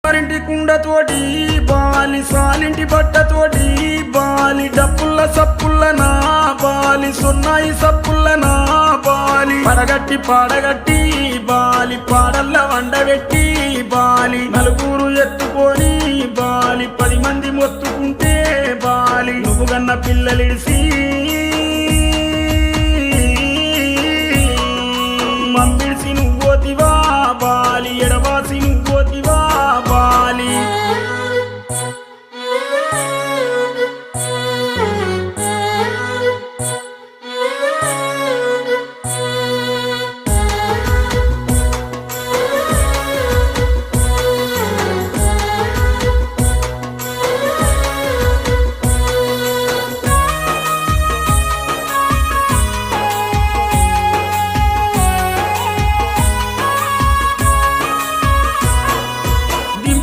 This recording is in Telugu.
సారింటి కుండతోటి బాలి సాలింటి బట్టతోటి బాలి డప్పుల్ల సప్పుల్ల నా బాలి సున్నాయి సప్పుల్ల నా బాలి పడగట్టి పాడగట్టి బాలి పాడల్ల వండబెట్టి బాలి నలుగురు ఎత్తుకొని బాలి 10 మంది మొత్తుకుంటే బాలి నువ్వు గన్న పిల్లలిడిసి